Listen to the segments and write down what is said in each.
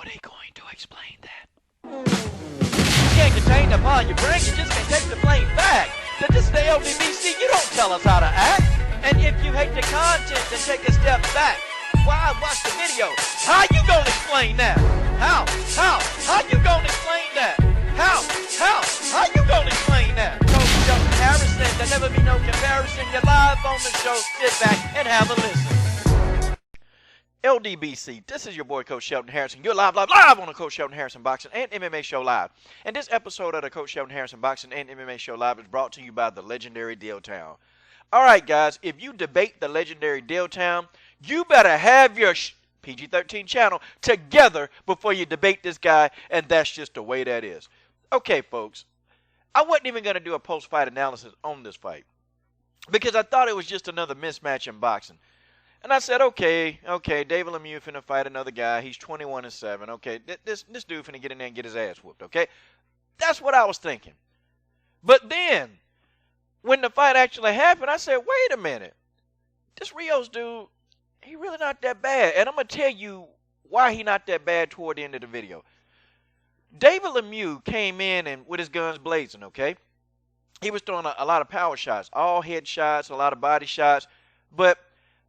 they going to explain that? You can't contain the mind your brain, you just can't take the plain fact. That this is the LDBC, you don't tell us how to act. And if you hate the content, then take a step back. Why watch the video? How you gonna explain that? How you gonna explain that? How you gonna explain that? Coach Shelton Harrison, there never be no comparison. You're live on the show, sit back and have a listen. LDBC, this is your boy Coach Shelton Harrison. You're live on the Coach Shelton Harrison Boxing and MMA Show Live. And this episode of the Coach Shelton Harrison Boxing and MMA Show Live is brought to you by the legendary Dilltown. All right, guys, if you debate the legendary Dilltown, you better have your PG-13 channel together before you debate this guy, and that's just the way that is. Okay, folks, I wasn't even going to do a post-fight analysis on this fight because I thought it was just another mismatch in boxing. And I said, okay, David Lemieux finna fight another guy. He's 21-7. Okay, this dude finna get in there and get his ass whooped, okay? That's what I was thinking. But then, when the fight actually happened, I said, wait a minute. This Rios dude, he really not that bad. And I'm going to tell you why he not that bad toward the end of the video. David Lemieux came in and with his guns blazing, okay? He was throwing a lot of power shots, all head shots, a lot of body shots. But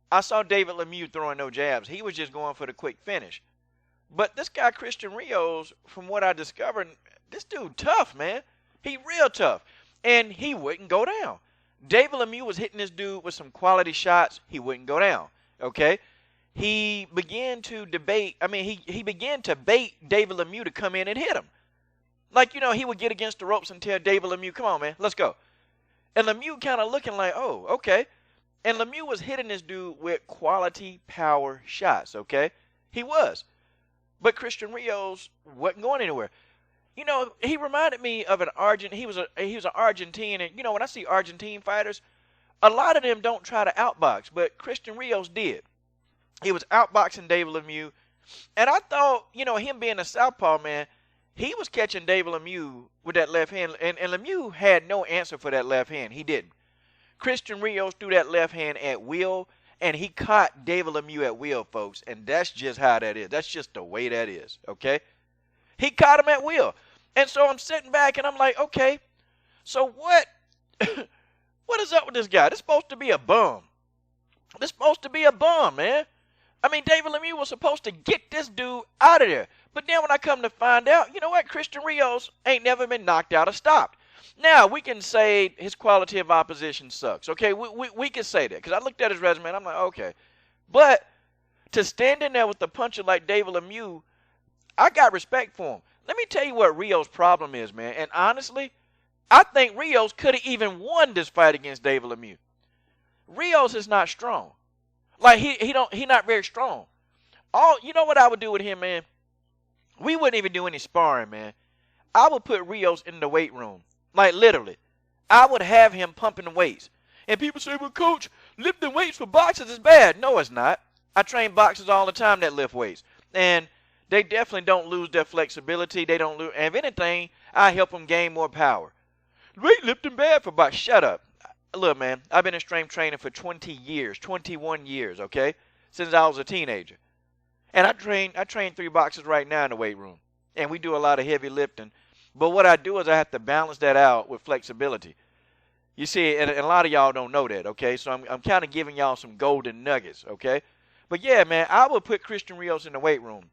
I saw David Lemieux throwing no jabs. He was just going for the quick finish. But this guy, Cristin Rios, from what I discovered, this dude tough, man. He real tough. And he wouldn't go down. David Lemieux was hitting this dude with some quality shots. He wouldn't go down, okay? He began to he began to bait David Lemieux to come in and hit him. Like, you know, he would get against the ropes and tell David Lemieux, come on, man, let's go. And Lemieux kind of looking like, oh, okay. And Lemieux was hitting this dude with quality power shots, okay? He was. But Cristin Rios wasn't going anywhere. You know, he reminded me of an Argentine. He was an Argentine, and you know, when I see Argentine fighters, a lot of them don't try to outbox, but Cristin Rios did. He was outboxing David Lemieux, and I thought, you know, him being a southpaw, man, he was catching David Lemieux with that left hand, and Lemieux had no answer for that left hand. He didn't. Cristin Rios threw that left hand at will, and he caught David Lemieux at will, folks, and that's just how that is. That's just the way that is, okay? He caught him at will. And so I'm sitting back, and I'm like, okay, so what is up with this guy? This is supposed to be a bum. This is supposed to be a bum, man. I mean, David Lemieux was supposed to get this dude out of there. But then when I come to find out, you know what? Cristin Rios ain't never been knocked out or stopped. Now, we can say his quality of opposition sucks. Okay, we can say that. Because I looked at his resume, and I'm like, okay. But to stand in there with a puncher like David Lemieux, I got respect for him. Let me tell you what Rios' problem is, man. And honestly, I think Rios could have even won this fight against David Lemieux. Rios is not strong. Like, he not very strong. You know what I would do with him, man? We wouldn't even do any sparring, man. I would put Rios in the weight room. Like, literally. I would have him pumping weights. And people say, well, coach, lifting weights for boxers is bad. No, it's not. I train boxers all the time that lift weights. And they definitely don't lose their flexibility. They don't lose. And if anything, I help them gain more power. Weightlifting bad for boxing. Shut up. Look, man, I've been in strength training for 20 years, 21 years, okay, since I was a teenager. And I train 3 boxers right now in the weight room. And we do a lot of heavy lifting. But what I do is I have to balance that out with flexibility. You see, and a lot of y'all don't know that, okay? So I'm kind of giving y'all some golden nuggets, okay? But, yeah, man, I would put Cristin Rios in the weight room.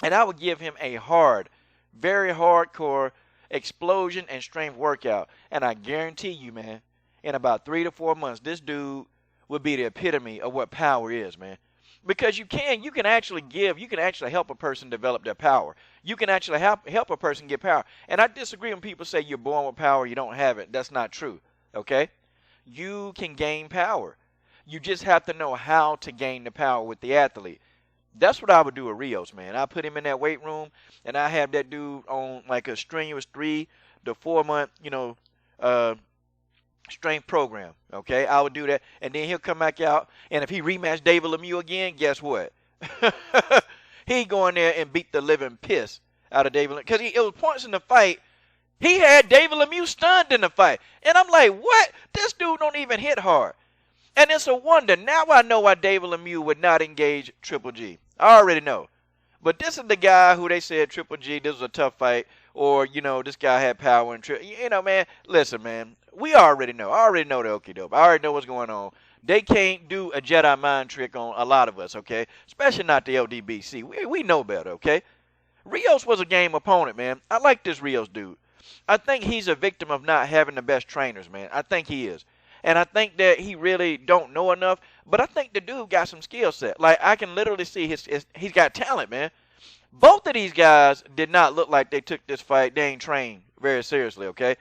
And I would give him a hard, very hardcore explosion and strength workout. And I guarantee you, man, in about 3 to 4 months, this dude will be the epitome of what power is, man. Because you can actually help a person develop their power. You can actually help a person get power. And I disagree when people say you're born with power, you don't have it. That's not true, okay? You can gain power. You just have to know how to gain the power with the athlete. That's what I would do with Rios, man. I put him in that weight room, and I have that dude on like a strenuous 3 to 4 month, strength program, okay? I would do that, and then he'll come back out, and if he rematch David Lemieux again, guess what? He go in there and beat the living piss out of David Lemieux. Because it was points in the fight, he had David Lemieux stunned in the fight. And I'm like, what? This dude don't even hit hard. And it's a wonder. Now I know why David Lemieux would not engage Triple G. I already know. But this is the guy who they said Triple G, this was a tough fight, or this guy had power and man. Listen, man, we already know. I already know the okie doke. I already know what's going on. They can't do a Jedi mind trick on a lot of us, okay? Especially not the LDBC. We know better, okay? Rios was a game opponent, man. I like this Rios dude. I think he's a victim of not having the best trainers, man. I think he is. And I think that he really don't know enough. But I think the dude got some skill set. Like, I can literally see he's got talent, man. Both of these guys did not look like they took this fight. They ain't trained very seriously, okay?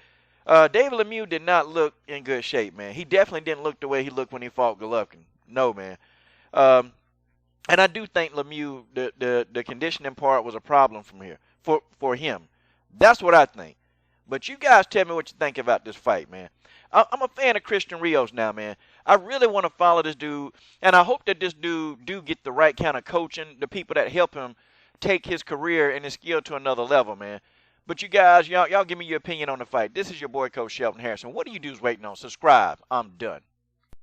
David Lemieux did not look in good shape, man. He definitely didn't look the way he looked when he fought Golovkin. No, man. And I do think Lemieux, the conditioning part was a problem for him. That's what I think. But you guys tell me what you think about this fight, man. I'm a fan of Cristin Rios now, man. I really want to follow this dude, and I hope that this dude do get the right kind of coaching, the people that help him take his career and his skill to another level, man. But you guys, y'all give me your opinion on the fight. This is your boy, Coach Shelton Harrison. What are you dudes waiting on? Subscribe. I'm done.